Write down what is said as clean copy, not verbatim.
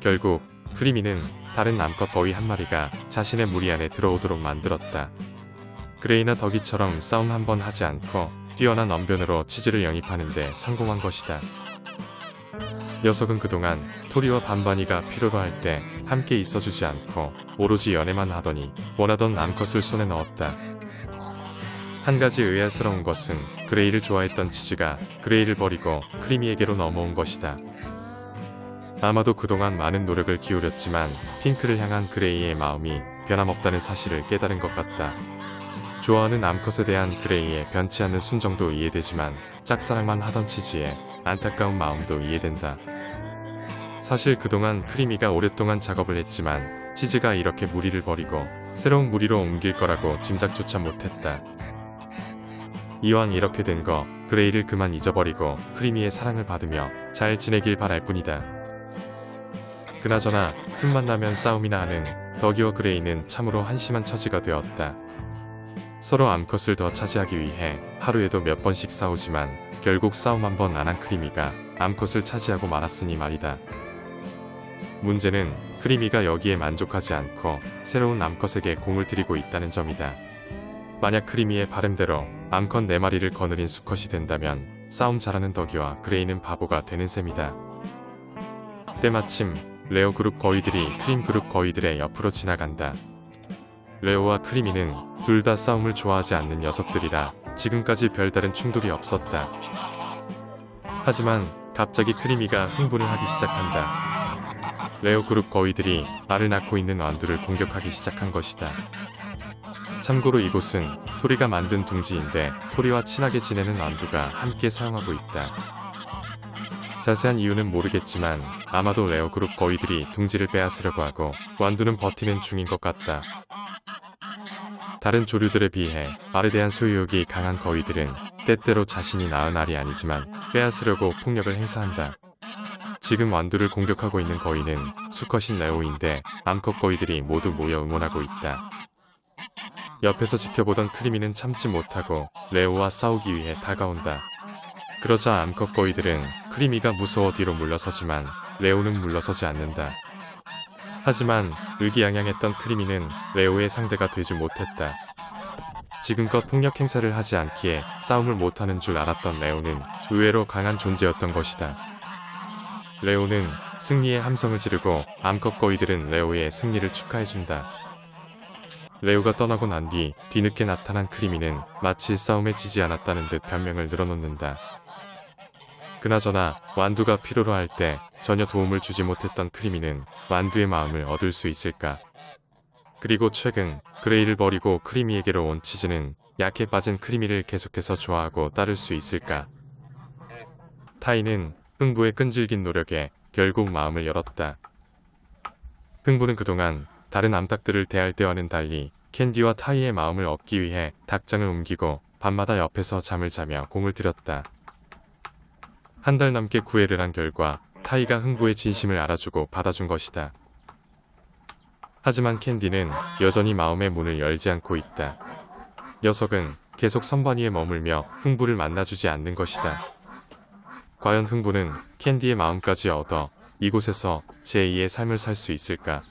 결국 크리미는 다른 암컷 거위 한 마리가 자신의 무리 안에 들어오도록 만들었다. 그레이나 덕이처럼 싸움 한번 하지 않고 뛰어난 언변으로 치즈를 영입하는 데 성공한 것이다. 녀석은 그동안 토리와 반반이가 필요로 할 때 함께 있어주지 않고 오로지 연애만 하더니 원하던 암컷을 손에 넣었다. 한 가지 의아스러운 것은 그레이를 좋아했던 치즈가 그레이를 버리고 크리미에게로 넘어온 것이다. 아마도 그동안 많은 노력을 기울였지만 핑크를 향한 그레이의 마음이 변함없다는 사실을 깨달은 것 같다. 좋아하는 암컷에 대한 그레이의 변치 않는 순정도 이해되지만 짝사랑만 하던 치즈의 안타까운 마음도 이해된다. 사실 그동안 크리미가 오랫동안 작업을 했지만 치즈가 이렇게 무리를 버리고 새로운 무리로 옮길 거라고 짐작조차 못했다. 이왕 이렇게 된 거 그레이를 그만 잊어버리고 크리미의 사랑을 받으며 잘 지내길 바랄 뿐이다. 그나저나 틈만 나면 싸움이나 하는 덕이와 그레이는 참으로 한심한 처지가 되었다. 서로 암컷을 더 차지하기 위해 하루에도 몇 번씩 싸우지만 결국 싸움 한 번 안 한 크리미가 암컷을 차지하고 말았으니 말이다. 문제는 크리미가 여기에 만족하지 않고 새로운 암컷에게 공을 들이고 있다는 점이다. 만약 크리미의 바람대로 암컷 4마리를 거느린 수컷이 된다면 싸움 잘하는 덕이와 그레이는 바보가 되는 셈이다. 때마침 레오 그룹 거위들이 크림 그룹 거위들의 옆으로 지나간다. 레오와 크리미는 둘 다 싸움을 좋아하지 않는 녀석들이라 지금까지 별다른 충돌이 없었다. 하지만 갑자기 크리미가 흥분을 하기 시작한다. 레오 그룹 거위들이 알을 낳고 있는 완두를 공격하기 시작한 것이다. 참고로 이곳은 토리가 만든 둥지인데 토리와 친하게 지내는 완두가 함께 사용하고 있다. 자세한 이유는 모르겠지만 아마도 레오 그룹 거위들이 둥지를 빼앗으려고 하고 완두는 버티는 중인 것 같다. 다른 조류들에 비해 알에 대한 소유욕이 강한 거위들은 때때로 자신이 낳은 알이 아니지만 빼앗으려고 폭력을 행사한다. 지금 완두를 공격하고 있는 거위는 수컷인 레오인데 암컷 거위들이 모두 모여 응원하고 있다. 옆에서 지켜보던 크리미는 참지 못하고 레오와 싸우기 위해 다가온다. 그러자 암컷 거위들은 크리미가 무서워 뒤로 물러서지만 레오는 물러서지 않는다. 하지만 의기양양했던 크리미는 레오의 상대가 되지 못했다. 지금껏 폭력 행사를 하지 않기에 싸움을 못하는 줄 알았던 레오는 의외로 강한 존재였던 것이다. 레오는 승리의 함성을 지르고 암컷 거위들은 레오의 승리를 축하해준다. 레오가 떠나고 난 뒤 뒤늦게 나타난 크리미는 마치 싸움에 지지 않았다는 듯 변명을 늘어놓는다. 그나저나 완두가 필요로 할 때 전혀 도움을 주지 못했던 크리미는 완두의 마음을 얻을 수 있을까? 그리고 최근 그레이를 버리고 크리미에게로 온 치즈는 약해 빠진 크리미를 계속해서 좋아하고 따를 수 있을까? 타이는 흥부의 끈질긴 노력에 결국 마음을 열었다. 흥부는 그동안 다른 암탉들을 대할 때와는 달리 캔디와 타이의 마음을 얻기 위해 닭장을 옮기고 밤마다 옆에서 잠을 자며 공을 들였다. 한 달 넘게 구애를 한 결과 타이가 흥부의 진심을 알아주고 받아준 것이다. 하지만 캔디는 여전히 마음의 문을 열지 않고 있다. 녀석은 계속 선반 위에 머물며 흥부를 만나주지 않는 것이다. 과연 흥부는 캔디의 마음까지 얻어 이곳에서 제2의 삶을 살 수 있을까?